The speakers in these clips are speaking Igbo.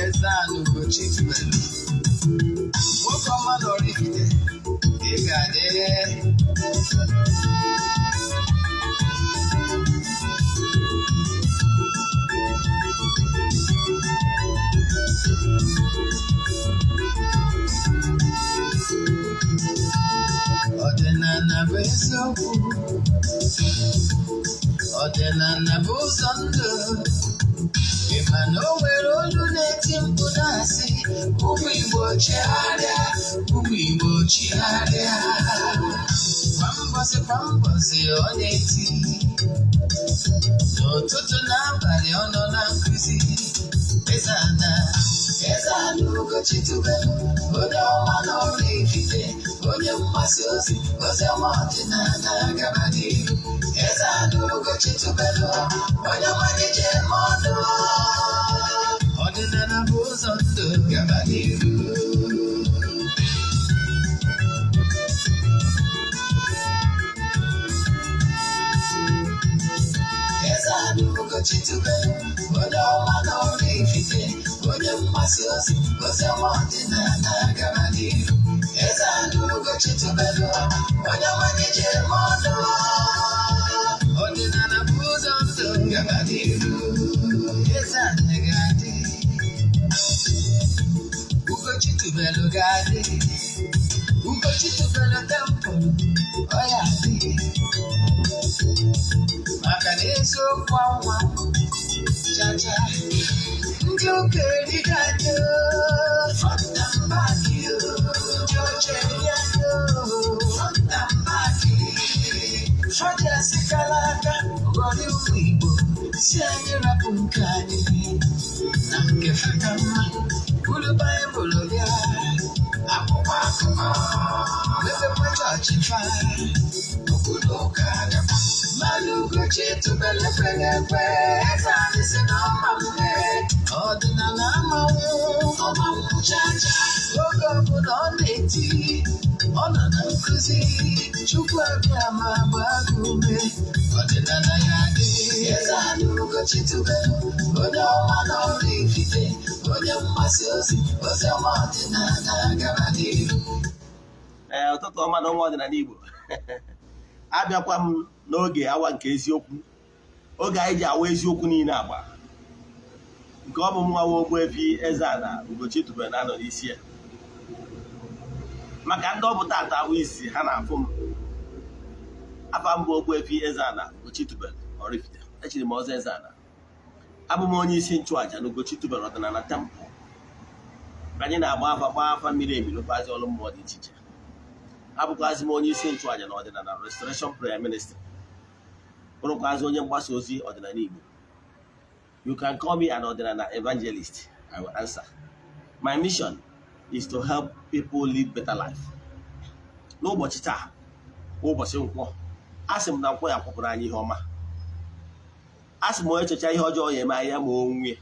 Eze-Ana Ugochi tubelu. Nwoke ọma na oraifite, ị ga-adị. Ọdịnala bụ eziokwu, ọdịnala bụ ụzọ ndụ. Ị ma na o nwere olu na-eti mkpu na-asị, ụmụ Igbo chigharịa, ụmụ Igbo chigharịa. Kwa mbọsị ọ na-eti, n'ụtụtụ na abalị ọ nọ na nkụzi. Eze-Ana, Eze-Ana Ugochi tubelu, onye ọma na oraifite, onye mgbasa ozi, ozi ọma ọdịnala gaba n'ihu. Eze-Ana Ugochi tubelu, onye ọmalịcha eme ọnụ. Ọdịnala bụ ụzọ ndụ gaba n'ihu. Eze-Ana Ugochi tubelu, onye ọma na oraifite, onye mgbasa ozi, ozi ọma ọdịnala gaba n'ihu. Eze-Ana Ugochi tubelu, onye ọmalịcha eme ọnụ. Ọdịnala bụ ụzọ ndụ gaba n'ihu. Eze-Ana ga-adị, Ugochi tubelu ga-adị, Ugochi tubelu tempụl, ọ ya adị. Maka na eziokwu ọnwa chacha, ndị ụka eriga anyị fọnta mbaki, ndị oche ya fọnta mbaki. Fọdụ asịkala aka ghọrọ ụmụ Igbo, si anyị rapụ nke anyị na nke faka mma. Buru Baịbụl bịa, akwụkwọ akụkọ, mepekwa chọọchị fa, obodo ụka agakwa. Mana Ugochi tubelu ekweghị ekwe, Eze-Ana si na ọma mme. Ọdịnala amanwụ, ọmanwụ chacha. Oge ọbụla ọ na-eti, ọ nọ na nkụzi. Chukwu abịa ma gbaa gị ume. Ọdịnala ya dị. Eze-Ana Ugochi tubelu, onye ọma na oraifite, onye mgbasa ozi, ozi ọma ọdịnala gaba n'ihu. Ụtụtụ ọma na ọnwa ọdịnala Igbo. Abịakwa m n'oge awa nke eziokwu, oge anyị ji awa eziokwu niile agba, nke ọ bụ m nwa Ogbuefi Eze-Ana Ugochi tubelu na-anọ n'isi ya. Maka ndị ọ bụ tata awụ isi ha na-afụ m, afa m bụ Ogbuefi Eze-Ana Ugochi tubelu oraifite, echiri m ọzọ Eze-Ana. Abụ m onye isi nchụaja na Ugochi tubelu ọdịnala tempụl. Anyị na-agba afa mmiri emi n'ụfazi ọrụ mmụọ dị iche iche. Abụkwazị m onye isi nchụaja na ọdịnala Restoration Prayer Ministry. Bụrụkwazị onye mgbasa ozi ọdịnala Igbo. You can call me an ọdịnala evangelist. I will answer. My mission is to help people live better life. N'ụbọchị taa, ụbọchị nkwọ, asị m na nkwọ ya kwụpụrụ anyị ihe ọma. Asị m onye checha ihe ọjọọ ya eme ya ma onwe.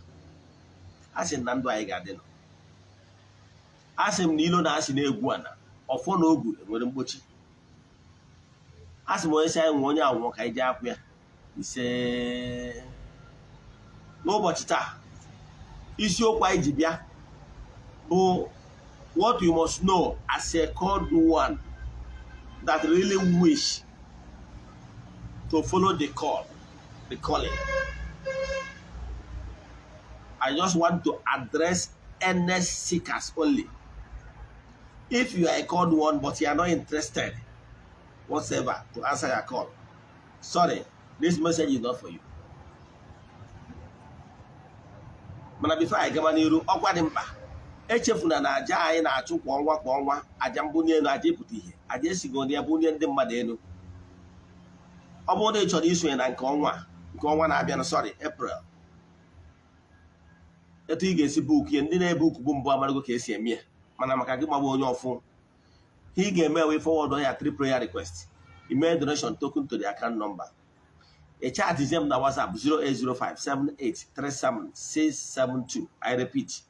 Asị m na ndụ anyị ga-adị nọ. Asị m na ilo na-asị na-egwu ana, ọfọ na ogu enwere mgbochi. Asị m onye si anyị nwe onye anwụọ ka anyị jee akwụ ya ise. N'ụbọchị taa, isiokwu anyị ji bịa bụ what you must know as a called one that really wish to follow the call, the calling. I just want to address earnest seekers only. If you are a called one but you are not interested whatsoever to answer your call, sorry, this message is not for you. Mana before I gaba n'iru, ọkwa dị mkpa. Echefuna na aja anyị na-achụ kwa ọnwa aja mbunye elu, aja ịpụta ihe, aja esigo na ya bunye ndị mmadụ elu. Ọ bụrụ na ị chọrọ isonye na nke ọnwa na-abịa na sorry, April. Etu ị ga-esi book ya, ndị na-ebook bụ mbụ amarago ka esi eme ya. Mana maka gị gbagba onye ọfụ, he ga-eme we forward ya 3 prayer requests. Email donation token to the account number. A chat is them na WhatsApp 08057837672. I repeat,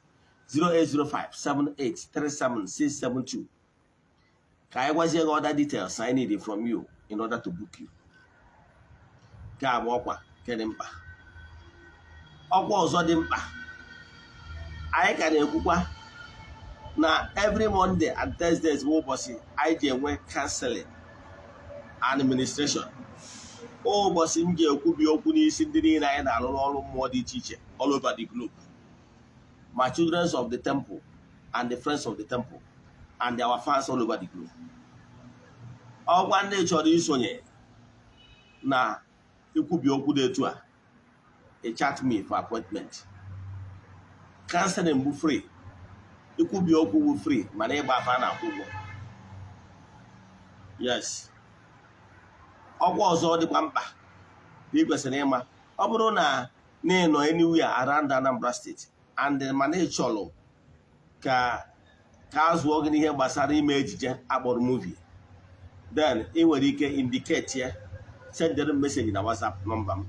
08057837672. Ka I gwazie gị other details I need from you in order to book you. Nke a bụ ọkwa nke dị mkpa. Ọkwa ọzọ dị mkpa anyị ka na-ekwukwa na every Monday and Thursdays bụ ụbọchị anyị ji enwe counseling administration. Ụbọchị m ji ekwubi okwu n'isi ndị niile anyị na-arụ n'ọrụ mmụọ dị iche iche all over the globe. My children of the temple and the friends of the temple and our fans all over the globe. Ọgwa ndị chọrọ isonye na ikwubi okwu dị etu a, chat me for appointment. Counseling bụ free. Ikwubi okwu bụ free, mana ịgba afa na-akwụ ụgwọ. Yes. Ọgwa ọzọ dịkwa mkpa na ị kwesịrị ịma. Ọ bụrụ na ịnọ anywhere around Anambra State and mana ị chọrọ ka a zụọ gị n'ihe gbasara ime ejije akpọrọ movie, then ị nwere ike indicate ya, send them message na WhatsApp nọmba m.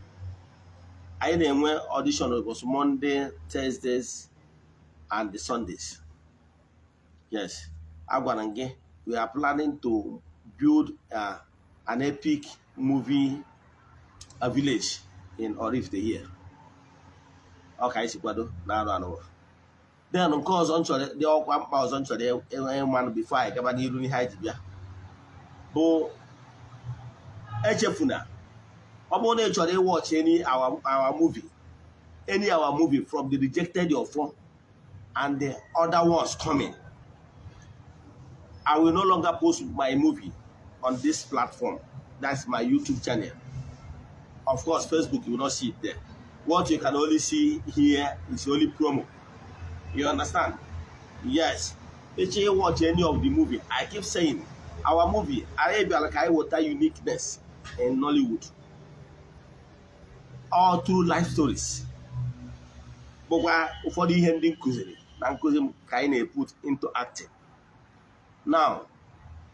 Anyị na-enwe audition ụbọchị Monday, Thursdays and the Sundays. Yes, agwara m gị, we are planning to build an epic movie village in Oraifite here. Ọ ka anyị si kwado na-arụ anụ. Then nke ọzọ m chọrọ dị ọkwa mkpa ọzọ m chọrọ enwe mmanụ before anyị gaba n'iru n'ihe anyị ji bịa bụ echefuna. Ọ bụrụ na ị chọrọ watch any our movie from the rejected Ofo and the other ones coming, I will no longer post my movie on this platform. That's my YouTube channel. Of course, Facebook, you will not see it there. What you can only see here is only promo. You understand? Yes. If you watch any of the movie, I keep saying, our movie, Arabian water uniqueness in Nollywood. All through life stories. But for the ending cousin, kind of put into acting. Now,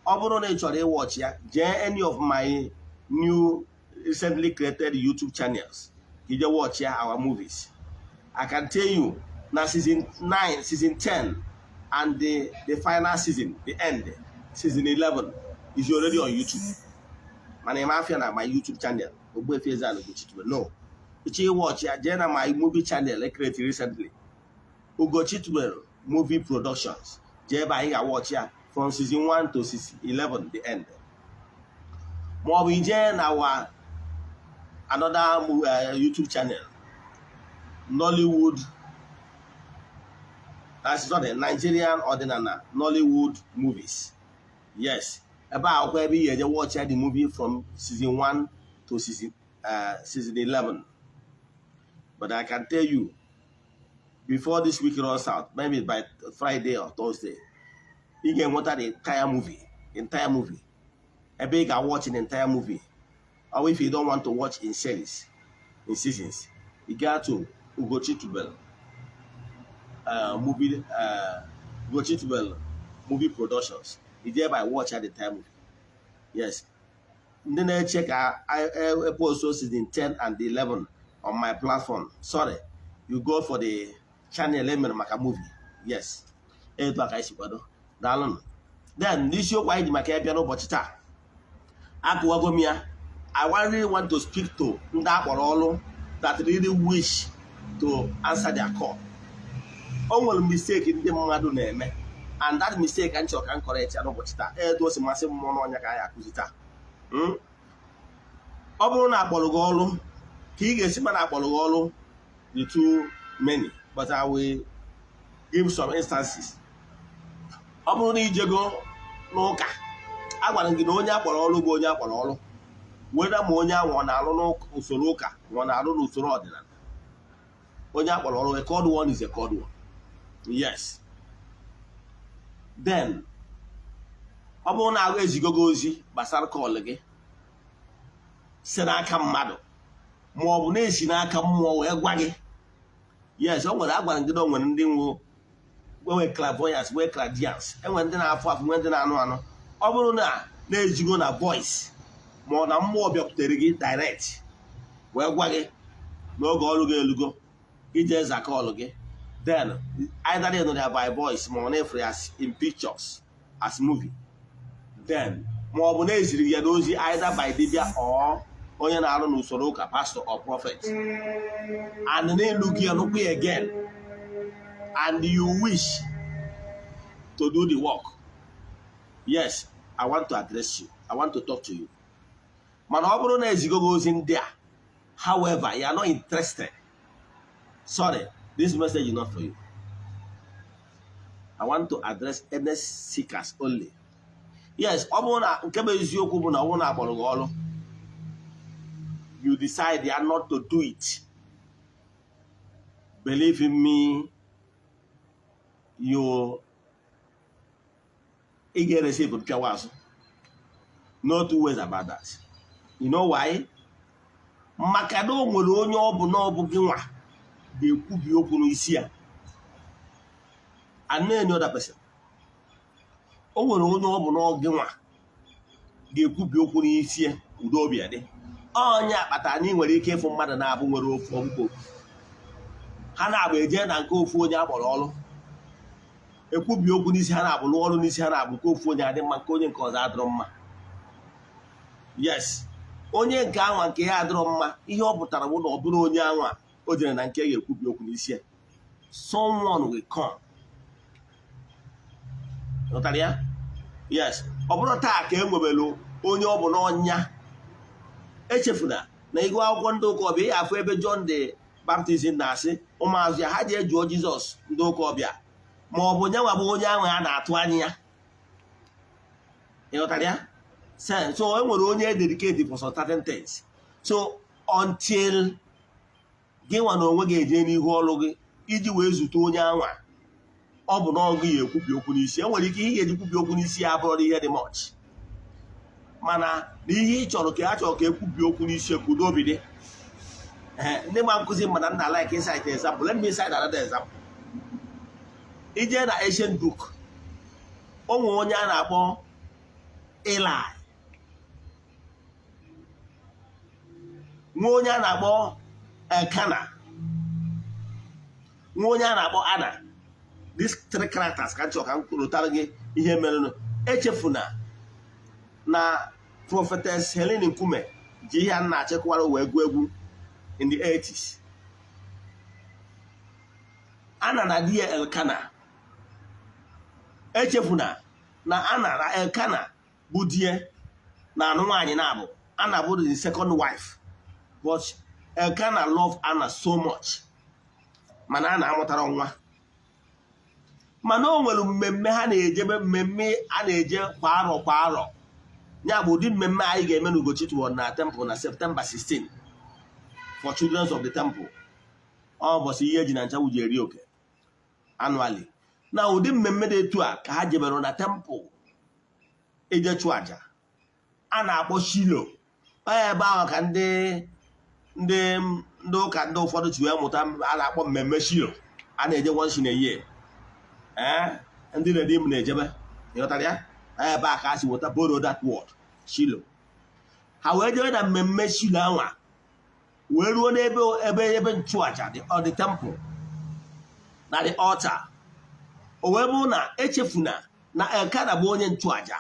over nature watch ya, any of my new recently created YouTube channels, you just watch ya our movies. I can tell you now season 9, season 10, and the final season, the end, season 11, is already on YouTube. My name is my YouTube channel, Ogbuefi Eze-Ana. No. You watch ya, my movie channel I created recently. Ugochi movie productions. I watch ya from season 1 to season 11, the end. More we our another YouTube channel, Nollywood. That's not a Nigerian or the Nollywood movies. Yes, about where we watch the movie from season 1 to season 11. But I can tell you, before this week runs out, maybe by Friday or Thursday, you can watch the entire movie. I beg you watch an entire movie. Or if you don't want to watch in series, in seasons, you go to Ugochi movie productions. You thereby watch at the entire movie. Yes. Then I check I post season 10 and 11 on my platform. Sorry, you go for the channel Maka movie. Yes. Then this show why the Maka piano bochita. I really want to speak to Ndakwarolo that really wish to answer their call. Only mistake in the madu name, and that mistake can correct. I know what it was a massive mono on your Obona Bologolo, King is Apologolo, the too many, but I will give some instances. Oboni Jago Noka. I want to get Pololo, Goya Pololo. Whether Monia one Alono Usoroka, one Alono Usorodina. Onya Pololo, a code one is a code one. Yes. Then, Obona Wezigogozi, Basar call again. Senaka Mado. More Sinaka more waggy. Yes, I want to go when they were clairvoyants, were clairdians, and when then I fought when then I know. Oborona, there's you gonna voice. More than more direct. Well, waggy. No go. It just a call again. Then, either they know that by voice, more free as in pictures, as movie. then ma ọ bụ na eziri ya n'ozi either by dibia or onye na-arụ n'usoro ụka pastor or prophet, and n'elu gị anụkwa ya again, and you wish to do the work, yes, I want to address you, I want to talk to you. Mana ọ bụrụ na ezigo gị ozi ndị a, however, you are not interested, sorry, this message is not for you. I want to address earnest seekers only. Yes, ọ bụrụ na nke bụ eziokwu bụ na ọ bụrụ na akpọrọ gị ọrụ, you decide you are not to do it. Believe in me, you get received with pure. No two ways about that. You know why? Maka na o nwere onye ọ bụ na ọ bụ gị nwa ga-ekwubi okwu n'isi ya, and any other person. O nwere onye ọ bụ na ọ gị nwa ga-ekwubi okwu n'isi ya, udo obi adị. Onye akpata anyị nwere ike ịfụ mmadụ na-abụ nwere ofu ọgwụgwọ, ha na-abụ eje na nke ofu onye akpọrọ ọrụ, ekwubi okwu n'isi ha na-abụ n'ọrụ n'isi ha na-abụ nke ofu onye adị mma, nke onye nke ọzọ adịrọ mma. Yes, onye nke anwa nke ya adịrọ mma, ihe ọ pụtara bụ na ọ bụrụ onye anwa o jere na nke ga-ekwubi okwu n'isi ya, someone will come. Nọtara ya? Yes, ọ bụrụ taa ka e nwebelu onye ọ bụ n'ọnya. Echefuna na ịgụ akwụkwọ ndị ụka ọbịa, ya afụ ebe John the Baptist na-asị ụmụazụ ya ha ji ejụọ Jizọs ndị ụka ọbịa ma ọ bụ nyanwa bụ onye ahụ a na-atụ anya ya. Ịghọtara ya? So e nwere onye dedicated for some certain things. So until gị nwa na onwe gị eje n'ihu ọrụ gị iji wee zute onye anwa, ọ bụ na ọgụ ya ekwubi okwu n'isi. Enwere ike ihe ga-eji kwubi okwu n'isi ya abụrụ ihe dị much, mana na ihe ị chọrọ ka a chọrọ ka ekwubi okwu n'isi ka udo obi dị. Ndị ma nkụzi mana nna like inside example. Let me cite another example. Ije na ancient book, o nwere onye a na-akpọ Eli, nwe onye a na-akpọ Elkana, nwe onye a na-akpọ Ana. These three characters ka nchọ ka m kwurụtara gị ihe mere. Echefuna na prophetess Helen Nkume ji ihe a na-achekwara wee gụọ egwu in the 80s. Ana na di ya Elkana. Echefuna na Ana na Elkana bụ die na anụ nwaanyị na-abụ. Ana bụ the second wife, but Elkana loved Ana so much, mana Ana amụtara nwa. Mana o nwere mmemme ha na-ejebe, mmemme a na-eje kwa arọ ya bụ ụdị mmemme anyị ga-eme n'Ugochi toward na temple na September 16 for children of the temple. Ọ bụsị ihe eji na nchawu ji eri oke annually. Na ụdị mmemme dị etu a ka ha jebere na temple eje chụọ aja a na-akpọ Shilo. Ebe ahụ ka ndị ụka ndị ụfọdụ ji wee mụta a na-akpọ mmemme Shilo. A na-eje once in a year. Ndị na-edi m na-ejebe. Ịghọtara ya? Ebe a ka a si weta borrow that word Shilo. Ha wee jebe na mmemme Shilo anwa wee ruo n'ebe nchụaja the temple na the altar. O wee bụ na echefuna na Elkana bụ onye nchụaja,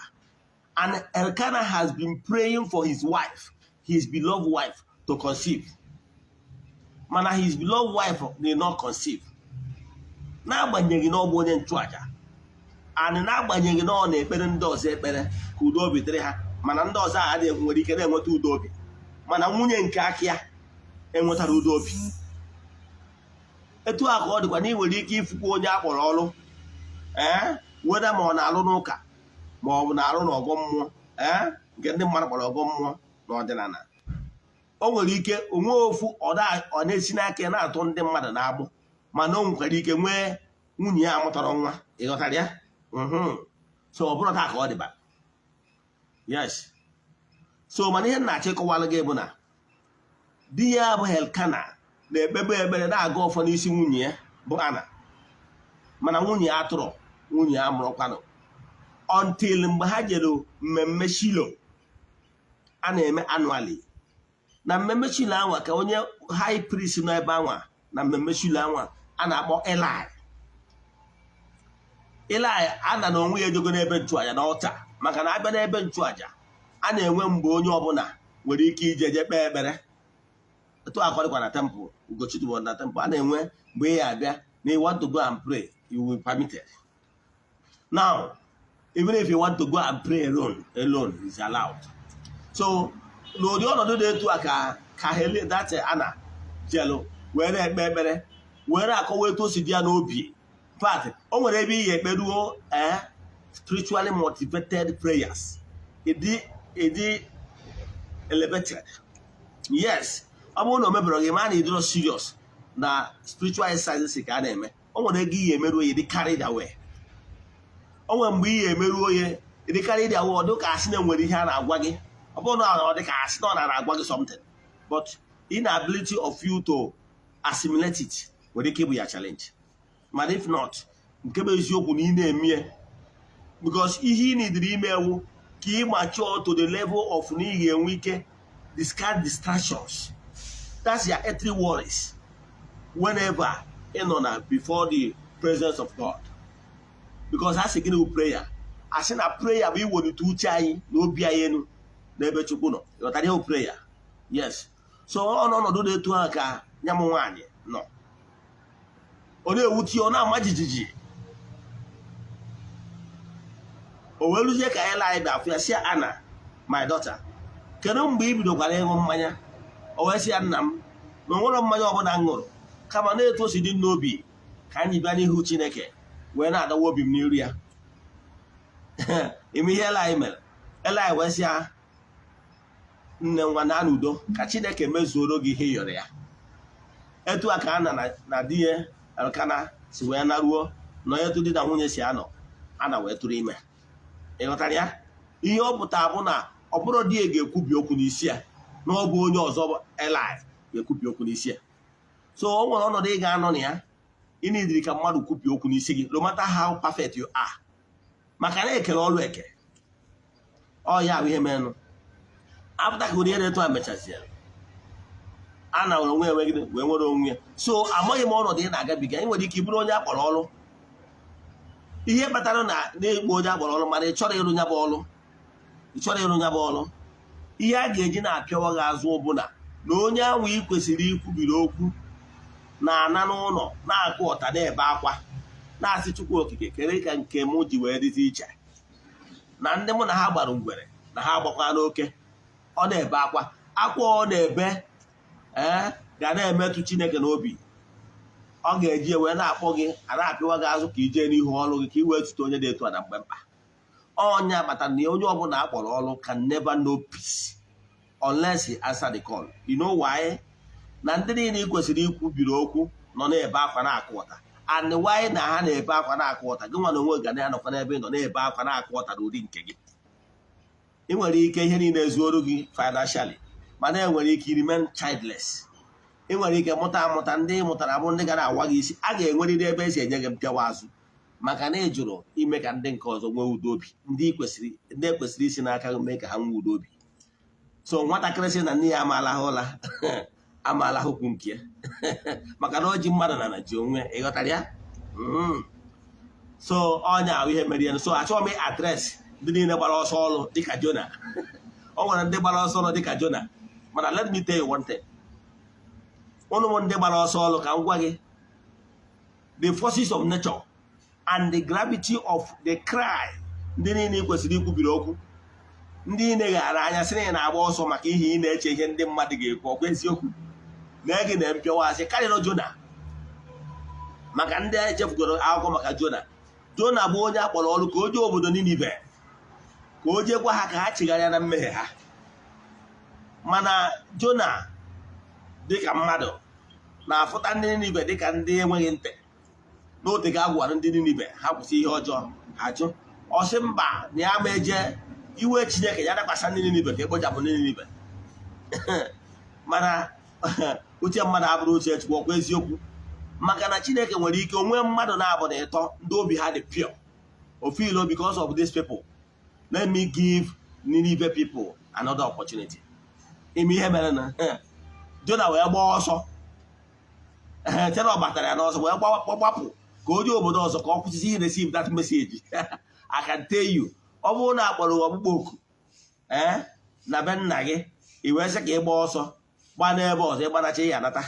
and Elkana has been praying for his wife, his beloved wife, to conceive. Mana his beloved wife did not conceive. N'agbanyeghị na ọ bụ onye nchụaja, and n'agbanyeghị na ọ na-ekpere ndị ọzọ ekpere ka udo obi dịrị ha, mana ndị ọzọ a nwere ike na-enweta udo obi, mana nwunye nke aka ya enwetara udo obi. Etu a ka ọ dịkwa na ị nwere ike ifukwa onye akpọrọ ọrụ, weda ma ọ na-alụ n'ụka ma ọ bụ na-alụ n'ọgọ mmụọ, nke ndị mmadụ kpọrọ ọgọ mmụọ n'ọdịnala. O nwere ike onwe ofu ọ na-esi n'aka na-atụ ndị mmadụ na-agbụ, mana o nwekwara ike nwee nwunye ya amụtara nwa. Ịghọtara ya? So ọ bụrụ taa ka ọ dịba. Yes. So mana ihe na-achọ ịkọwalụ gị bụ na di ya bụ Elkana na-ekpebe ekpere na-aga ọfọ n'isi nwunye ya bụ Ana, mana nwunye ya atụrụ, nwunye ya amụrụkwanụ, until mgbe ha jere mmemme Shilo a na-eme annually. Na mmemme Shilo anwa ka onye high priest nọ ebe anwa na mmemme Shilo anwa a na-akpọ Eli. Eli ana na onwe ya ejogo n'ebe nchụaja na ọta maka na abịa n'ebe nchụaja a na-enwe mgbe onye ọbụla nwere ike ije kpee ekpere. Etu akọrịkwa na temple Ugochi tubelu na temple a na-enwe mgbe ya abịa na you want to go and pray, you will be permitted. Now, even if you want to go and pray alone is allowed. So, n'ụdị ọnọdụ dị etu a ka that Ana jelu were ekpe ekpere were akọwa etu o si dị ya n'obi. But o nwere ebe ihe ekperuo spiritually motivated prayers. Ịdị elevated. Yes, ọ bụrụ na o mebere gị ma na ịdịrọ serious na spiritual exercises ka a na-eme. O nwere ego ihe emeruo ya dị carried away. O nwere mgbe ihe emeruo ya dị carried away ọ dị ka asị na nwere ihe a na-agwa gị. Ọ bụrụ na ọ dị ka asị na ọ na-agwa gị something. But inability of you to assimilate it nwere ike ịbụ ya challenge. But if not, nke bụ eziokwu na ị na-eme because ihe ị nidiri ime ewu ka ị mature to the level of na ị ga-enwe ike discard distractions. That's your earthly worries whenever you know na before the presence of God. Because that's again with prayer. I say na prayer bụ iwelite uche anyị na obi anyị elu n'ebe Chukwu nọ. Ịghọtara ihe prayer? Yes. So ọnọdụ dị etu a ka nya m nwaanyị nọ. Ọ na-ewuti ọ na-ama jijiji. O wee luzie ka Eli bịa afọ ya sị Ana, my daughter, kedu mgbe ị bidokwara ịṅụ mmanya? O wee sị ya nna m na o nwere mmanya ọbụla m ṅụrụ kama na-etu o si dị n'obi ka anyị bịa n'ihu Chineke wee na-adawa obi m n'iru ya. Ime ihe Eli mere. Eli wee sị ya nne nwa na n'udo ka Chineke mezuoro gị ihe yọrọ ya. Etu a ka Ana na di ya Elkana si wee naruo na onye etu di na nwunye si anọ Ana wee tụrụ ime. Ịghọtara ya? Ihe ọ pụtara bụ na ọ bụrụ di ya ga-ekwubi okwu n'isi ya na ọ bụ onye ọzọ Eli ga-ekwubi okwu n'isi ya. So o nwere ọnọdụ ị ga-anọ na ya ị na-ediri ka mmadụ kwubi okwu n'isi gị no matter how perfect you are. Maka na ekele ọrụ eke. Ọ ya bụ ihe merenụ. Apụta ka ụdị ihe na-eto a mechaziere. Ana nwere onwe enweghị wee nwere onwe ya. So amaghị m ọnọdụ ị na-agabiga. Ị nwere ike ịbụrụ onye akpọrọ ọrụ. Ihe kpatara na-egbu onye akpọrọ ọrụ mana ị chọrọ ịrụ nya bụ ọrụ. Ị chọrọ ịrụ nya bụ ọrụ. Ihe a ga-eji na-apịawa gị azụ ọbụla na onye ahụ ị kwesịrị ikwubiri okwu na-ana n'ụlọ na-akụ ọta na-ebe akwa na-asị Chukwu okike kere ka nke m ji wee dịzi iche na ndị mụ na ha gbara ngwere na ha agbakwa n'oke. Ọ na-ebe akwa ọ na-ebe ga na-emetụ Chineke n'obi. Ọ ga-eji wee na-akpọ gị a na-apịwa gị azụ ka ijee n'ihu ọrụ gị ka ị wee tute onye dị etu a na mgbe mkpa. Ọnya kpatara na onye ọbụla akpọrọ ọrụ can never know peace unless he answer the call. You know why? Na ndị niile kwesịrị ikwubiri okwu nọ na-ebe akwa na-akụ ọta. And why na ha na-ebe akwa na-akụ ọta? Gị nwa na onwe ga na-anọkwa n'ebe ị nọ na-ebe akwa na-akụ ọta n'ụdị nke gị. Ị nwere ike ihe niile ezuoro gị financially mana enwere ike remain childless. Ị nwere ike mụta ndị mụtara bụ ndị gara awa gị isi. A ga-enwerịrị ebe esi enye gị mpịawa azụ maka na ị jụrụ ime ka ndị nke ọzọ nwee udo obi. Ndị kwesịrị isi n'aka mee ka ha nwee udo obi. So nwatakịrị sị na nne ya amaala ha ụla amaala ha okwu nke ya maka na o ji mmadụ na ji onwe. Ịghọtara ya? So ọnya ahụ ihe mere ya. So achọghị m adresị ndị niile gbara ọsọ ọrụ dịka Jona. O nwere ndị gbara ọsọ ọrụ dịka Jona mana let me tell you one thing. Ụnụ ndị gbara ọsọ ọrụ ka m gwa gị the forces of nature and the gravity of the cry ndị niile kwesịrị ikwubiri okwu. Ndị niile ghara anya sị na ị na-agba ọsọ maka ihe ị na-eche ihe ndị mmadụ ga-ekwu ọkwa eziokwu na gị na mpịawa karịrị Jona. Maka ndị echefugoro akụkọ maka Jona. Jona bụ onye akpọrọ ọrụ ka o jee obodo Ninive ka o jee gwa ha ka ha chigharịa na mmehie ha. Mana Jona dịka mmadụ na-afụta ndị Ninive dịka ndị enweghị ntị. N'ote ga agwara ndị Ninive ha kwụsị ihe ọjọọ ha jụ. Ọ sị mba na ya ma eje iwe Chineke ya dakwasa ndị Ninive ka ekpochapụ ndị Ninive. Mana uche mmadụ abụrụ uche Chukwu ọkwa eziokwu. Maka na Chineke nwere ike onwe mmadụ na-abụ na ịtọ ndị obi ha dị pure. O feel because of these people. Let me give Ninive people another opportunity. Ime ihe mere na Jona wee gbaa ọsọ. Tere ọ batara ya n'ọsọ wee gbapụ ka onye obodo ọzọ ka ọ kwụsịsị receive that message. I can tell you, ọ bụrụ na akpọrọ ọgbụgba oku na be nna gị i wee sị ka ị gba ọsọ gbaa n'ebe ọzọ ịgbanacha ya anata.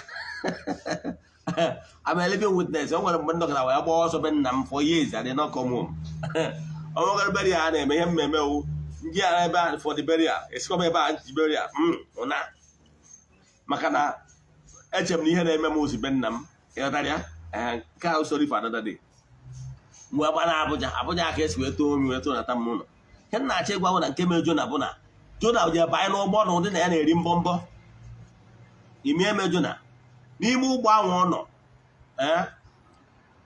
I'm a living witness. O nwere mgbe ndị ọkara wee gbaa ọsọ be nna m for years I did not come home. Ọ nwere burial a na-eme ihe mmemme wu ndị a ebe a for the burial esikwa ebe a ji burial ụna maka na eche m na ihe na-eme m ozi be nna m ịghọtara ya nke ahụ sorry for another day. Mgbe gba na Abuja aka esi wee too omi wee too nata m n'ụlọ. Ihe m na-achọ ịgwa bụ na nke mere Jona bụ na Jona ji banye n'ụgbọ na ụdị na ya na-eri mbọmbọ ime eme Jona n'ime ụgbọ ahụ ọ nọ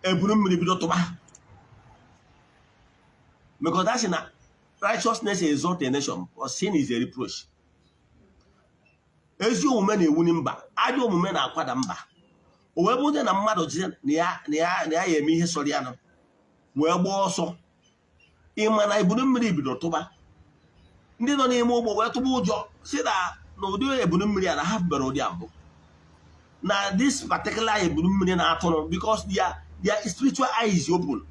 eburu mmiri bido tụba because that's na righteousness exalt a nation but sin is a reproach. Ezi omume na-ewuni mba, ajọ omume na-akwada mba. O wee bụ na mmadụ ji na ya eme ihe sọrọ ya nọ wee gbaa ọsọ ịma na ebunu mmiri bido tụba ndị nọ n'ime ụgbọ wee tụba ụjọ si na ụdị ebunu mmiri a na ha bere ụdị abụ na this particular ebunu mmiri na-atụrụ because their spiritual eye is open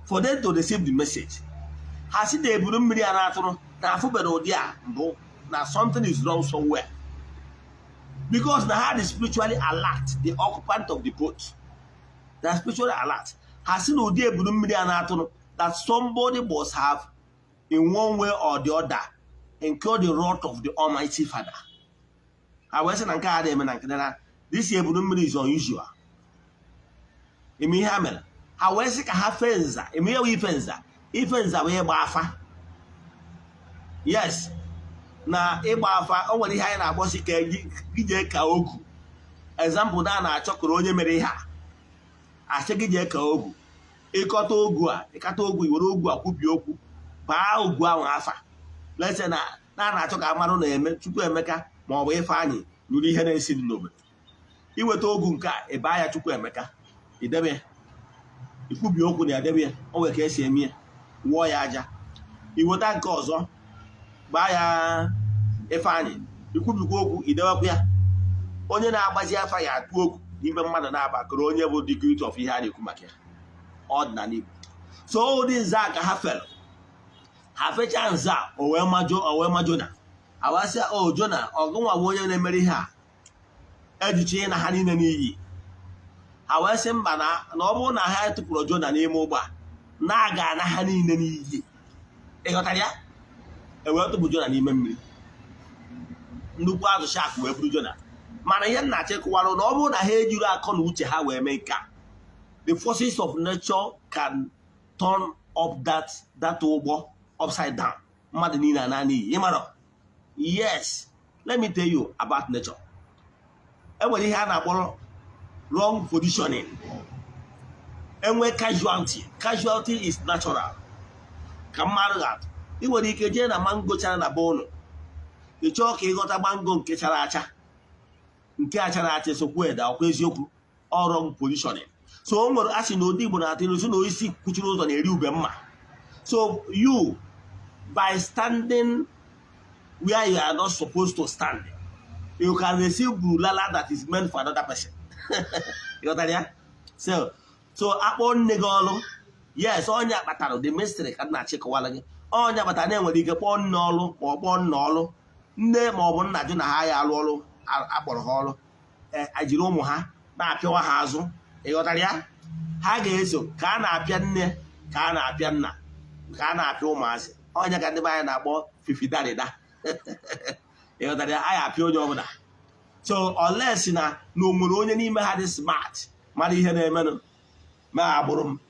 for them to receive the message. Ha si na ebunu mmiri a na-atụrụ na afụbere ụdị a mbụ na something is wrong somewhere because na ha dị spiritually alert, the occupant of the boat. They are spiritually alert. Ha si na ụdị ebunu mmiri a na-atụrụ that somebody must have in one way or the other incurred the wrath of the Almighty Father. I was saying that this ebunu mmiri is unusual. Imi hamel. I was saying ha fenza. Imi ya ifenza. Ifenza we gba afa. Yes. Na ịgba afa o nwere ihe anyị na-akpọsi ka gije ka ogu. Example na-achọ kụrụ onye mere ihe a. Asị gije ka ogu. Ịkọta ogu iwere ogu a kwubi okwu baa ogu ahụ afa. Lese na na-achọ ka amarụ na-eme Chukwuemeka ma ọ bụ Ifeanyị nụrụ ihe na-esi dị n'obodo. Iweta ogu nke a ịbaa ya Chukwuemeka idebe ya ikwubi okwu na edebe ya o nwere ka esi eme ya wụọ ya aja. Iweta nke ọzọ gbaa ya Ifeanyị ikwubikwa okwu idewekwa ya onye na-agbazi afa ya atụ okwu n'ime mmadụ na-abakọrọ onye bụ decree of ihe a na-ekwu maka ya ọdịnala Igbo. So ụdị nza ka ha fere ha fecha nza o wee ma Jona awasị o Jona ọgụnwa bụ onye na-emere ihe a ejiche na ha niile n'iyi. Ha wee sị mba na ọ bụrụ na ha tụpụrụ Jona n'ime ụgbọ a na-aga na ha niile n'iyi. Ịghọtara ya? Ewee tụpụ Jona n'ime mmiri nnukwu azụ shark wee buru Jona. Mana ihe nna chekwarụ na ọ bụrụ na ha ejiri akọ na uche ha wee mee nke a, the forces of nature can turn up that ụgbọ upside down. Mmadụ niile na n'iyi. Ịmara? Yes. Let me tell you about nature. Enwere ihe a na-akpọrọ wrong positioning. Enwe casualty. Casualty is natural. Ka mmadụ ga-atụ. Ị nwere ike jee na mango chara na be ụnụ. Ị chọọ ka ịghọta mango nke chara acha. Nke a chara acha sokwu eda ọkwa eziokwu. All wrong positioning. So o nwere asị na ụdị Igbo na-atụ ilu na isi kwuchiri ụzọ na-eri ube mma. So you by standing where you are not supposed to stand, you can receive bulala that is meant for another person. You got that? So akpọ nne gị ọlụ. Yes, onye akpatara the mystery ka na chịkọwala gị. Onye akpatara na-enwere ike kpọọ nne ọlụ ma ọ kpọọ nna ọlụ. Nne ma ọ bụ nna jụ na ha ya alụ ọlụ akpọrọ ha ọlụ. Ajiri ụmụ ha na-apịawa ha azụ. Ị ghọtara ya? Ha ga-eso ka a na-apịa nne ka a na-apịa nna ka a na-apịa ụmụazị. Onye ka ndị be anyị na-akpọ fifidarịda. Ị ghọtara ya? Anyị apịa onye ọbụla. So unless na o nwere onye n'ime ha dị smart mara ihe na-emenụ ma agbụrụ m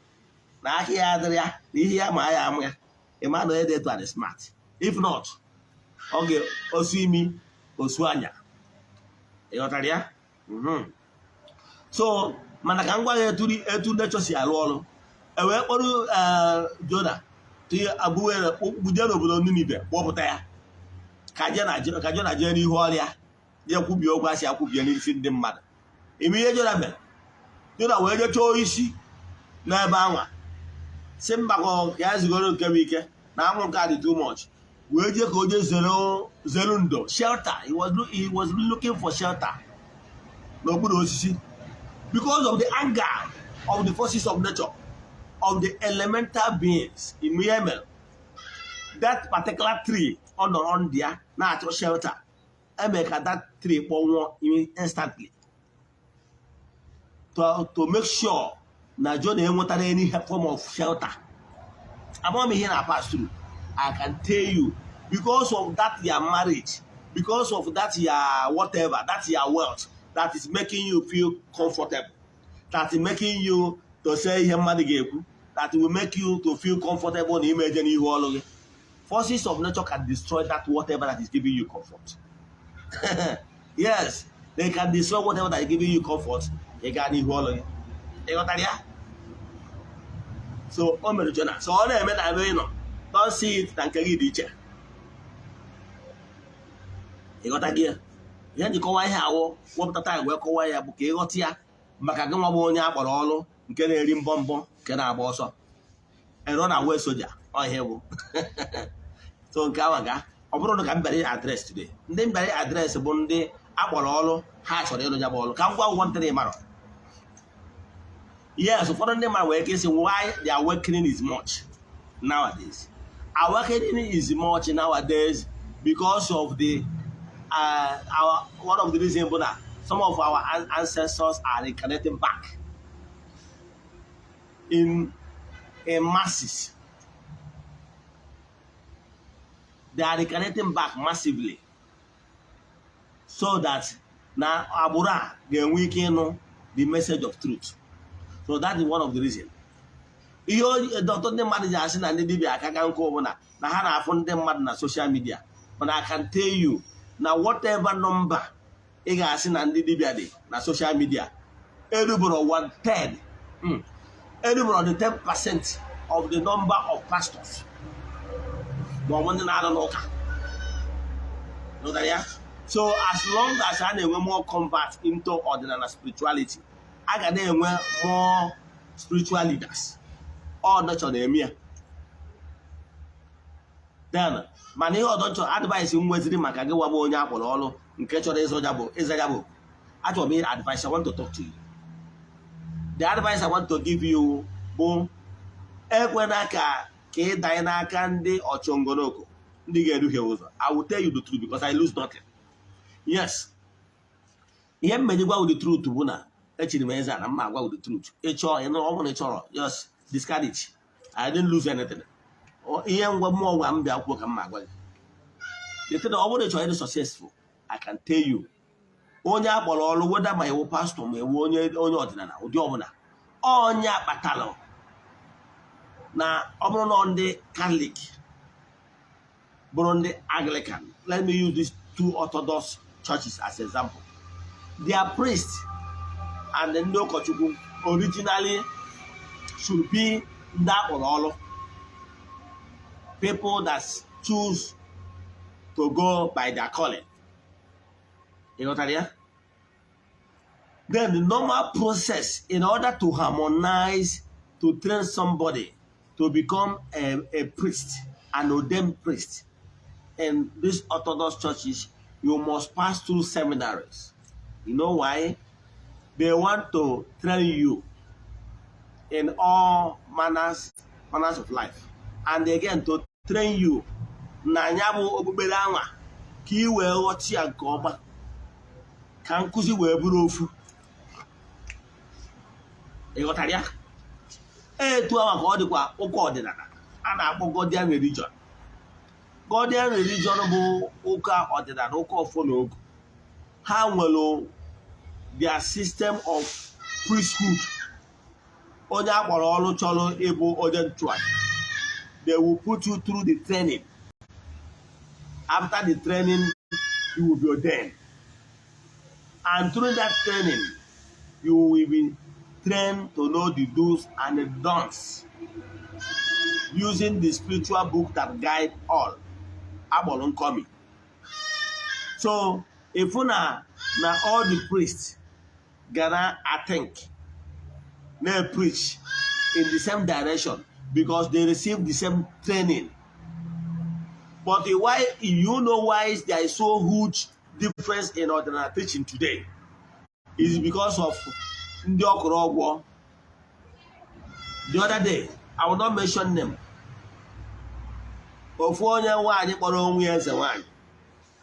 na aka ya adịrị ya na ihe ya ma ya amụ ya ịma na onye dị etu a dị smart. If not, ọ ga-osu imi osu anya. Ị ghọtara ya? So mana ka m gwa ya etu nature si arụ ọrụ. E wee kpọrọ Jona buje n'obodo Ninive kpọpụta ya ka Jona jee n'ihu ọrịa ya kwubie okwu asị akwubie n'isi ndị mmadụ. Ime ihe Jona mere Jona wee jee chọọ isi n'ebe anwa si mba ka ya zigoro nke m ike na anwụ nke a dị too much wee jee ka o jee zere ndo shelter. He was looking for shelter n'okpuru osisi because of the anger of the forces of nature, of the elemental beings in Yemen. That particular tree on there, natural shelter, I make that tree instantly to make sure that John ain't any form of shelter. I'm not here to pass through. I can tell you, because of that your marriage, because of that your whatever, that your wealth, that is making you feel comfortable, that is making you to say that will make you to feel comfortable in imagining you all again. Forces of nature can destroy that whatever that is giving you comfort. Yes, they can destroy whatever that is giving you comfort. They can you all again. You got that? So, so all the men I know, don't see it and carry the chair. You got that here? You can go here, what the time we'll go here, book you got here. Macagama Bonia or all, get a rim bomb, can I boss up? And run away soldier, I have. So, Kawaga, I'm going to bury address today. Then bury address one day, Apollo, Hatch or the other ball. Come go 1 3 tomorrow. Yes, for them are working, why the awakening is much nowadays. Awakening is much nowadays because of the one of the reasons that some of our ancestors are reconnecting back in masses. They are reconnecting back massively, so that now Abura can weaken the message of truth. So that is one of the reasons. Doctor manager saying that they can go na have found them mad na social media. But I can tell you now whatever number you guys seen and the na social media, everybody 1/3, everybody 10% of the number of pastors. But one thing I don't know. Know that, yeah? So as long as I know more convert into ordinary spirituality, I can then more spiritual leaders. All nature here. Then, many other advice in West Rimaka, go on all in catch is Ojabo. Actually, advice I want to talk to you. The advice I want to give you, boom, Ekwenaka, K Diana Kandi or Chongonoko. I will tell you the truth because I lose nothing. Yes. Here, many go with the truth to Buna. Actually, I'm not going with the truth. Just discard it. I didn't lose anything. Or even one more one be work on my way. The thing I want to try successful. I can tell you. Onya Bololo, whether my old pastor may warn you on your dinner, or Diomana. Onya Batalo. Now, Obron on the Catholic, Burundi Anglican. Let me use these two Orthodox churches as example. Their priests and the no Kochuku originally should be that or all people that choose to go by their calling. You know what I mean? Then the normal process in order to harmonize, to train somebody to become a priest, an ordained priest in these Orthodox churches, you must pass through seminaries. You know why? They want to train you in all manners of life. And again, to train you, Nanyabu Obubelanga, Kiwe Otia Goba, Kankuzi Weburofu. Egotaria? To our God, Okodina, and our Godian religion. Godian religion, Oka or the Oka Fono. How will their system of priesthood, Oja Borolo Cholo Ebo Oden Tribe, they will put you through the training. After the training, you will be ordained. And through that training, you will be trained to know the do's and the don'ts, using the spiritual book that guide all. Abolon coming. So, if now all the priests gonna think, they preach in the same direction because they receive the same training. But why you know why there is so huge difference in ordinary teaching today? Is because of Ndi Okorogwo, The other day, I will not mention them. Ofu onye nwaanyị kpọrọ onwe ya eze nwaanyị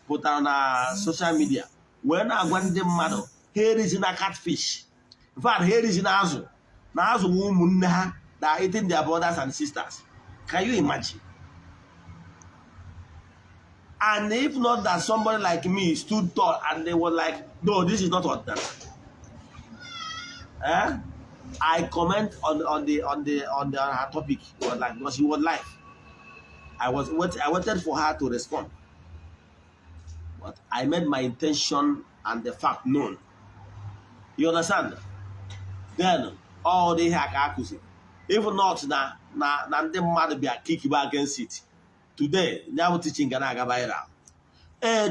pụtara na social media wee na-agwa ndị mmadụ ha erizi na catfish. In fact, ha erizi na azụ ụmụnne ha that are eating their brothers and sisters. Can you imagine? And if not that somebody like me stood tall and they were like, no, this is not ordinary. I comment on her topic. It was like, because she was live. I waited for her to respond. But I made my intention and the fact known. You understand? Then all they have accused. Even not na ndị mmadụ bịa kick back against it. Today, now teaching gonna go viral.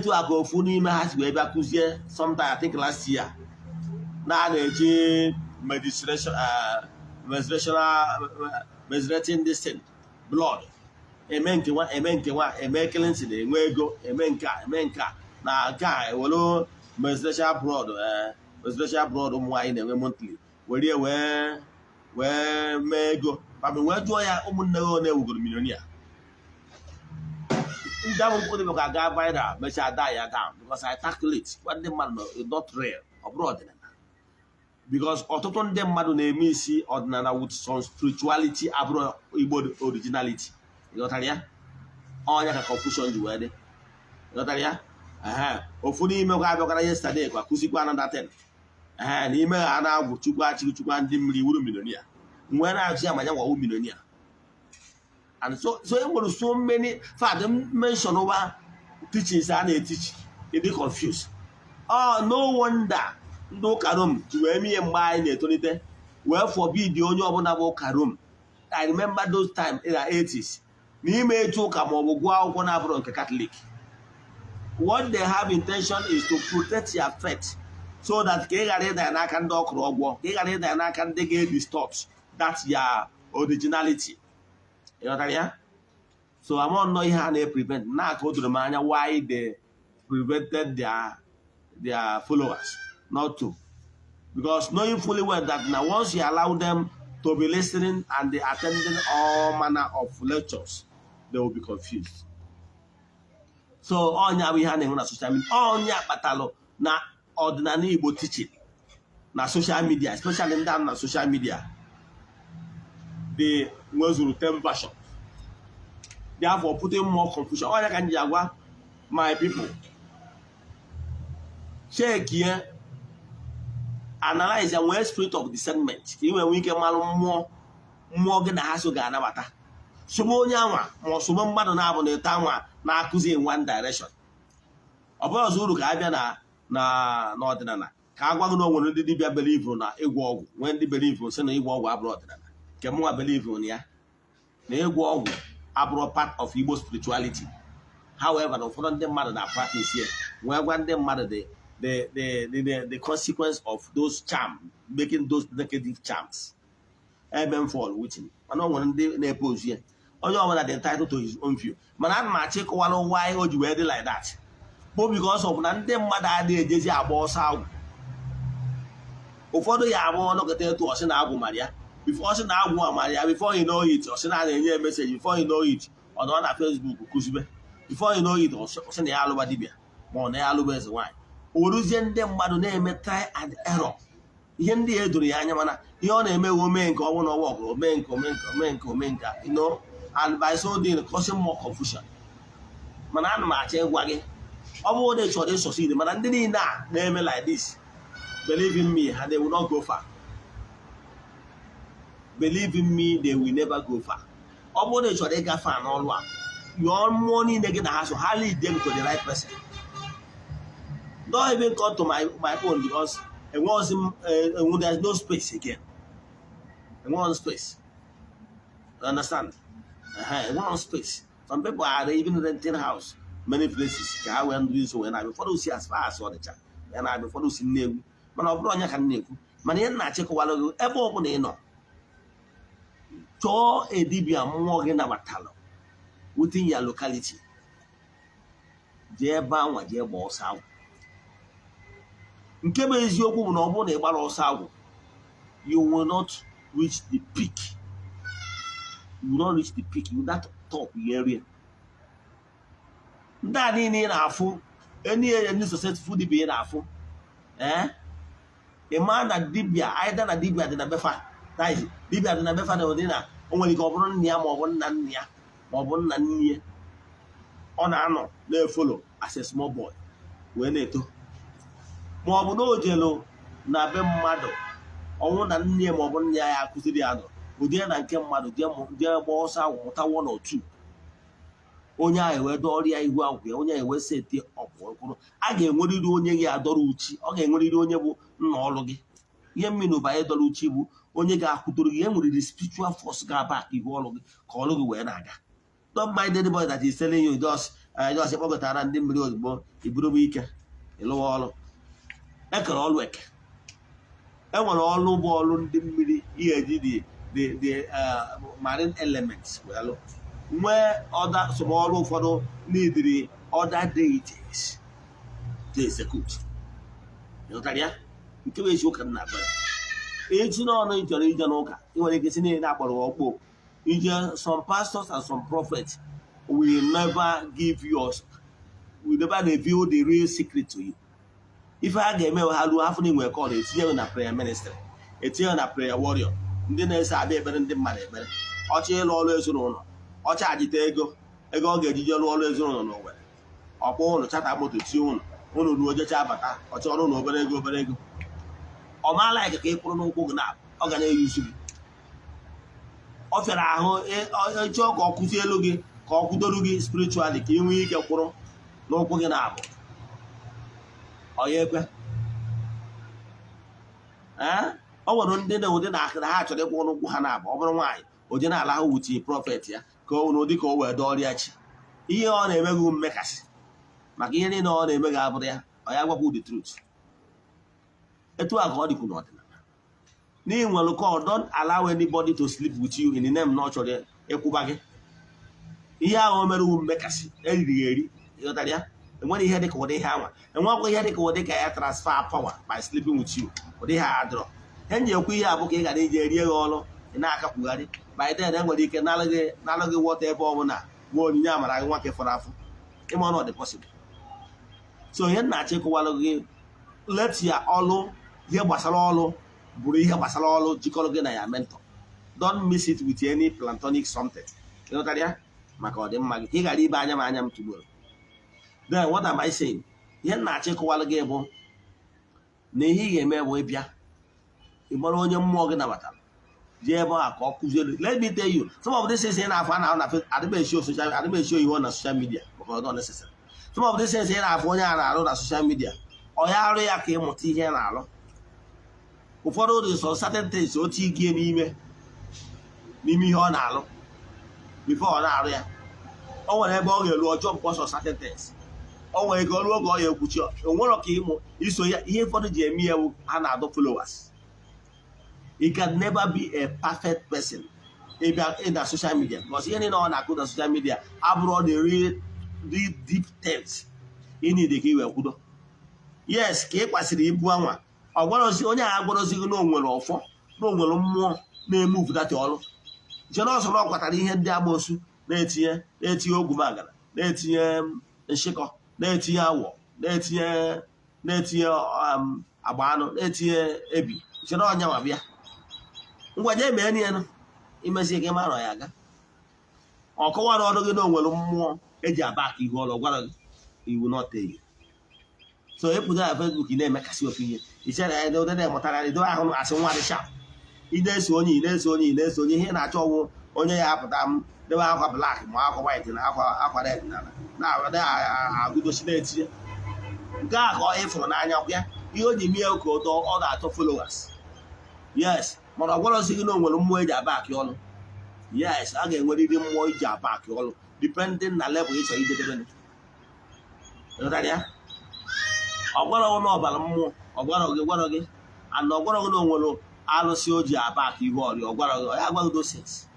To a go full n'ime ha si wee bịa kụzie sometime I think last year. Na na-eji menstruating this thing, blood. Eme cleansing, enwe ego, eme nka na nke a ewelu menstrual blood ụmụ nwaanyị na-enwe monthly. Were wee mee ego. But wee jụọ ya ụmụnne ya one ewugoro milionia. Ndị ahụ mkpụrụ bụ ka gaa viral mechaa die ya down because I calculate what the man is not real ọ bụrụ ọdịnala. Because ọtụtụ ndị mmadụ na-eme isi ọdịnala with some spirituality abụrụ Igbo originality. Ịghọtara ya? Ọnya ka confusion ji wee dị. Ịghọtara ya? Ofu n'ime kwa abịakwara yesterday kwa kụzikwa another 10. N'ime ha na-agwụ chukwa ndị mmiri wuru milionia. Mgbe na-achị ya ma ya nwawu milionia. And so it was so many fact mention over teachings and they teach. They be confused. Oh, no wonder no karum to me and my netonite. Well forbid the only abominable karum. I remember those times in the 80s. Ni me to come over go Catholic. What they have intention is to protect your faith so that I can do I can distort. That's your originality. You know what I mean? So I'm not knowing how they prevent. Now go to the mania why they prevented their followers not to. Because knowing fully well that now once you allow them to be listening and they attending all manner of lectures, they will be confused. So all we have on social media, all batalo na ordinary Igbo teaching na social media, especially in that social media. The Muslim 10 version. Therefore, putting more confusion. All I can do, my people, check here, analyze and where spirit of discernment. Even we can more than a hassle gana bata. Sumonya, more summon madonna on the town, na accusing in one direction. About Zulu Kabiana, na Northern. Kagwano when did they believe on a walk when they believe on sending a walk abroad. Kemwa believe on ya. They walk abroad part of Igbo spirituality. However, the foreign them matter that practice here. Where one them matter the consequence of those charms, making those negative charms. Eben fall with him. I don't want they pose here. All you want that entitled to his own view. Man, I check why would you wear it like that? But because of none them mother they just a boss out. Before the Yabo look at to us in Abu Maria. Before Maria, before you know it, or send out a message, before you know it, on Facebook, before you know it, or send the Aluba Dibia, or the Aluba is wine. Uruzian them Madone try and error. Yendi Eduri Yamana, your name will make or one or walk, or menka, you know, and by so doing causing more confusion. Manan Marche Waggy. Although they should succeed, but I didn't name it like this. Believe in me, and they will not go far. Believe in me, they will never go far. Although they should get far and all one. Your money they get the house, hardly them to the right person. Don't even come to my phone because it wasn't there's no space again. It wants space. You understand? It wants space. Some people are even renting house. Many places. I went to so when I before to see as far as all the chat. And I before to see name. Man of Bronya can name. Man, you're not check while you ever open a no. To a dibia more than a battle within your locality. Dear Bound, dear boss out. In case you will not want a battle south, you will not reach the peak you will not reach the peak, you that top area. That in afụ any successful dibia afụ. A man that dibia either na dibia dị na befa. That is dibia dị na befa na odina o nwere ike ọ bụrụ nna ya ma ọ bụ nna nna ya ma ọ bụ nna nne ya. Ọ na-anọ na-efolo as a small boy wee na-eto. Ma ọ bụ na o jelu na be mmadụ ọnwụ na nne ma ọ bụ nne ya akụziri ya nọ ụdị ya na nke mmadụ jee gba ọsọ ahụ mụta 1 or 2 onye ahụ wee dọrịa ihu akwụkwọ ya onye ahụ wee seti ọkwụrụ a ga-enwerịrị onye gị adọrọ uchi ọ ga-enwerịrị onye bụ nna ọlụ gị ihe mmiri banye dọrọ uchi bụ onye ga-akwụtoro gị enwerịrị spiritual force ga-aba ihu ọlụ gị ka ọlụ gị wee na-aga. Don't mind anybody that is telling you just kpọkọtara ndị mmiri ozugbo iburu m ike ịlụwa ọlụ. Ekere ọlụ eke enwere ọlụ bụ ọlụ ndị mmiri ihe eji the marine elements well nwee other ọlụ ụfọdụ neediri other deities to execute. Ịghọtara ya nke bụ ezi ụka na-agba ya echi n'ọnụ ị chọrọ ije n'ụka ị nwere ike si niile akpọrọ ọkpọ ije. Some pastors and some prophets will never reveal the real secret to you. Ife ha ga-eme ha ruo afọ n'inwe kọl etinye na prayer ministry etinye na prayer warrior ndị na-ese abịa ekpere ndị mmadụ ekpere ọchị ịlụ ọrụ ezinụlọ ọcha ajite ego ọ ga-ejije lụọ ọrụ ezinụlọ n'Owerri ọkpọ ụlọ chata moto tie ụlọ ruo jecha abata ọchị ọrụ na obere ego ọ maala ike ka ị kwụrụ n'ụkwụ gị na ọ ga na-eyuzu gị. Ọ fịara ahụ ịchọọ ka ọ kụzie elu gị ka ọ kwụdoro gị spiritually ka ị nwee ike kwụrụ n'ụkwụ gị na-abụ ọ ya ekwe. Ọ nwere ndị na ụdị na ha chọrọ ịkwụ n'ụkwụ ha na-abụ ọ bụrụ nwaanyị o je na-ala ahụ wuchi prọfet ya ka ọ n'ụdị ka o wee dọrịa chi ihe ọ na-eme gị mmekasị maka ihe niile ọ na-eme gị abụrụ ya ọ ya gwakwu the truth. Etu a ka ọ dịkwu n'ọdịnala n'ihi nwere call don't allow anybody to sleep with you in the name na ọ chọrọ ịkwụba gị ihe ahụ o mere wu mmekasị eriri ya eri. Ịghọtara ya enwere ihe dịka ụdị ihe anwa enwekwa ihe dịka ụdị ka ya transfer power by sleeping with you ụdị ha adọrọ he ji ekwu ihe abụ ka ị gara ije rie gị ọrụ ị na-akakwugharị by then enwere ike nalụ gị wọta ebe ọ bụla nwa onyinye amara gị nwoke fọrọ afọ ịma ọnọdụ possible. So ihe na-achọ ịkụwalụ gị let ya ọlụ ihe gbasara ọlụ bụrụ ihe gbasara ọlụ jikọrọ gị na ya mentor. Don't miss it with any platonic something. Ịghọtara ya maka ọdịmma gị ka ị ghara ibe anya m anya m tụgboro. Then what am I saying? Ihe na-achọ ịkụwalụ gị bụ na ihe ị ga-eme bụ ịbịa ị mara onye mmụọ gị nabatara jee ebe a ka ọ kụziere. Let me tell you some of these things ị na-afụ na adịmechi oyibo na social media because not necessary. Some of these things ị na-afụ onye a na-arụ na social media ọ ya arụ ya ka ịmụta ihe na-arụ. Ụfọdụ dị sọ certain things otu igie n'ime ihe ọ na-alụ before ọ na-arụ ya. O nwere ebe ọ ga-elu ọjọọ because of certain things. O nwere ike ọrụ oge ọ ya ekwuchi o nwere ka ịmụ iso ya ihe ụfọdụ ji eme ya ha na-adọ followers. You can never be a perfect person in the social media because ihe niile ọ na-akụ na social media abụrụ the real deep things ị need ka iwe kwudo. Yes ka ị kwasịrị ibu anwa onye agha gwarazi gị na o nwere ọfọ na o nwere mmụọ na-eme uvudata ọrụ jenọsọ na ọ kwatara ihe ndị amoosu na-etinye ogwu magana na-etinye nshịkọ na-etinye awọ na-etinye agba anụ na-etinye ebi chere ọnya ma bịa ngwa je mee niile imesi ka ị mara ya aga ọ kọwara ọrụ gị na o nwere mmụọ eji aba aka ihu ọrụ gwara gị iwu nọta eyi. So ịpụta na Facebook ị na-emekasị ofe ihe ichere ya ụdị na-emụtara ya ido ahụ asị nwa dịcha ị na-eso onye ihe na-achọ ọgwụ onye ya apụta m debe akwa blak ma akwa white na akwa red na-agụdosi na-etinye nke a ka ọ ịfụrụ n'anya ya ihe o ji mie ka ụtọ ọ ga-atọ followers. Yes mana ọ gwarazi gị na o nwere mmụọ eji aba akị ọlụ. Yes a ga-enwerịrị mmụọ iji aba akị ọlụ depending na level ị chọrọ ijedebe. Ọ gwara gị na ọbara mmụọ ọ gwara gị ana ọ gwara gị na o nwere alụsị o ji aba aka ihu ọrịa ọ gwara gị ọ ya agwaghị doses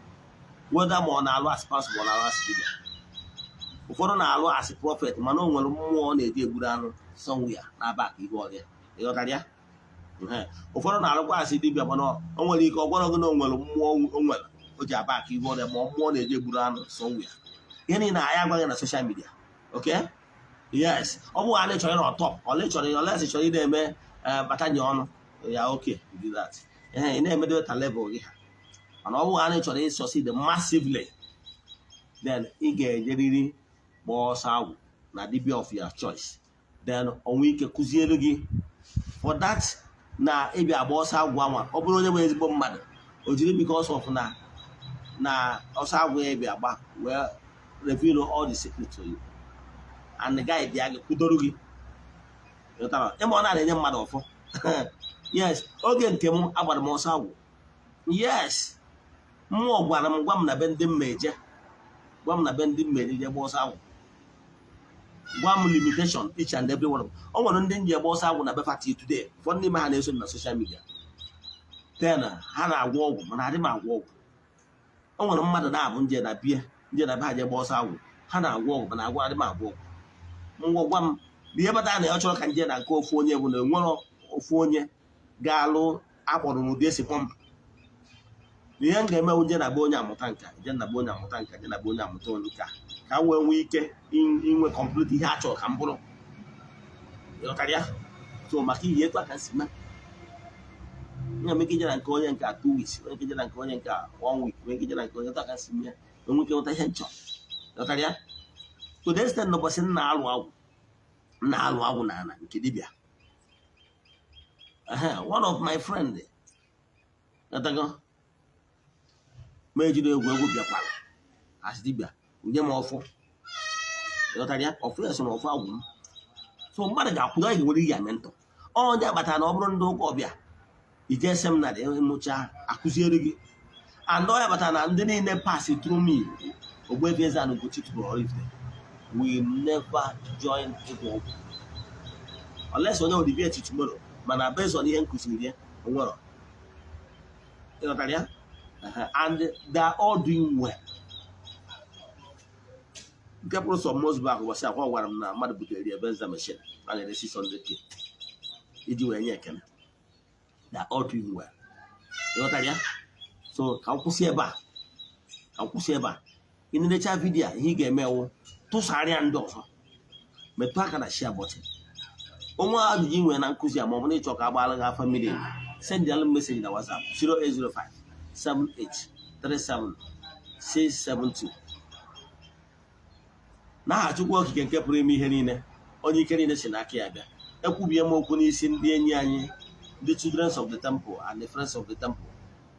weda ma ọ na-alụ asị pastor ma ọ na-alụ asị dibịa. Ụfọdụ na-alụ asị prọfet mana o nwere mmụọ ọ na-eji egburu anụ somewhere na-aba aka ihu ọrịa. Ịghọtara ya ụfọdụ na-alụkwa asị dibịa mana o nwere ike ọ gwara gị na o nwere mmụọ o nwere o ji aba ka iwe ọrịa ma ọ mmụọ na-eje gburu anụ somewhere. Ihe niile anyị agwaghị na social media. Okay? Yes, ọ bụghị anyị chọrọ ịnọ top, ọlị chọrọ ị na-eme batanye ọnụ ya. Okay, do that. Ị na-emedo ta level gị ha. Mana ọ bụghị anyị chọrọ ị succeed massively, then ị ga-ejeriri gbaa ọsọ agwụ na dibia of your choice, then onwe ike kụziere gị for that na ịbịa agba ọsọ agwụ anwa. Ọ bụrụ onye bụ ezigbo mmadụ, o jiri because of na ọsọ agwụ ya bịa agba wee reveal all the secret to you, and the guy bịa gị kwudoro gị. Ịma ọ na-enye mmadụ ọfọ. Yes, oge nke m agbara m ọsọ agwụ. Yes, mmụọ gwara m, gwa m na be ndị mmeje, gwa m na be ndị mmeje je gba ọsọ agwụ, gwa m limitation each and every one. O nwere ndị nji gba ọsọ agwụ na be fati today. Ụfọdụ n'ime ha na-eso na social media, then ha na-agwọ ọgwụ mana adị m agwọ ọgwụ. O nwere mmadụ na-abụ nje na be ha je gba ọsọ agwụ, ha na-agwọ ọgwụ mana adị m agwọ ọgwụ. Ngwa gwa m ihe bata na ọ chọrọ ka nje na nke ofu onye bụ na enwere ofu onye ga-alụ akpọrọ n'ụdị esi kpọm. Ihe m ga-eme nje na be onye amụta nka, je na be onye amụta nka, je na be onye amụta nka, ka m wee nwee ike inwe complete ihe a chọrọ ka m bụrụ. Ịghọtara ya? So maka ihe etu a ka si mee. Nye m ike ije na nke onye nke 2 weeks, onye ike ije na nke onye nke 1 week, onye ike ije na nke onye etu a ka si mee, enwe ike nweta ihe m chọrọ. Ịghọtara ya? To the extent na ụbọchị m na-alụ agwụ na ana nke dibịa. One of my friend ma ejiri egwu bịakwara as dibịa nye m ọfụ. Ịghọtara ya? Ọfụ ya so na ọfụ agwụ m. So mmadụ ga-akwụdo anyị nwere ihe mentọ. Onye akpatara na ọ bụrụ ndị ụka ọbịa ije seminarị emụcha akụziere gị, and onye akpatara na ndị niile pass through me Ogbuefi Eze-Ana Ugochi tubelu oraifite will never join ịgwọ ọgwụ unless onye odibia tomorrow, mana based on ihe nkụziri ya onwere. Ịghọtara ya? And they are all doing well. Nke pụrụ sọ most back ụbọchị akwa gwara m na mmadụ butere ebe nza machine a na-ere 600k iji wee nye ekele. They are all doing well. Ịghọtara ya? So ka m kwụsị ebe a. Ị na-echa vidiyo ihe ị ga-eme wụ tụsarịa ndị ọzọ, metụ aka na share button. Onwe ajụjụ ị nwere na nkụzi a ma ọ bụ na ịchọ ka agbaala gị afa mmiri, send a message na WhatsApp 08057837672. N'aha Chukwu Okike nke pụrụ ime ihe niile, onye ike niile si n'aka ya bịa, ekwubie m okwu n'isi ndị enyi anyị, the children of the temple and the friends of the temple,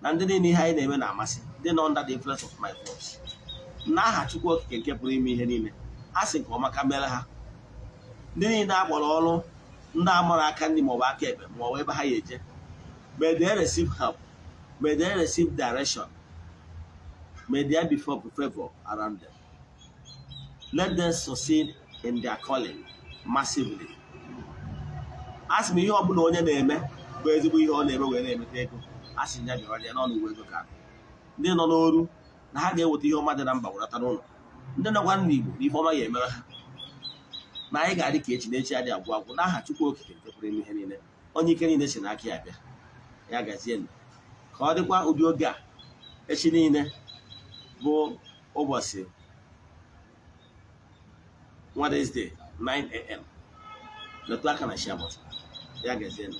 na ndị niile ihe anyị na-eme na-amasị, ndị nọ under the influence of my voice. N'aha Chukwu Okike nke pụrụ ime ihe niile, a sị nke ọma ka mere ha. Ndị niile a kpọrọ ọrụ, ndị amara aka ndị maọbụ aka ekpe maọbụ ebe ha ya eje, may they receive help, may they receive direction, may there be favor around them. Let them succeed in their calling massively. Asị m ihe ọ bụla onye na-eme bụ ezigbo ihe ọ na-eme wee na-emeta ego, asị ya bịara ya n'ọnụ uwe ego ka ndị nọ n'oru na ha ga-eweta ihe ọma dị na mba werata n'ụlọ. Ndị nọkwa n'Igbo na ife ọma ga-emere ha, na anyị ga-adị ka echi na echi adị agwụ agwụ. N'aha Chukwu Okike nke pụrụ ime ihe niile, onye ike niile si n'aka ya bịa, ya gazie ndụ. Ka ọ dịkwa ụdị oge a echi niile bụ ụbọchị Wednesday 9 AM. Metụ aka na share button, ya gazie ndụ.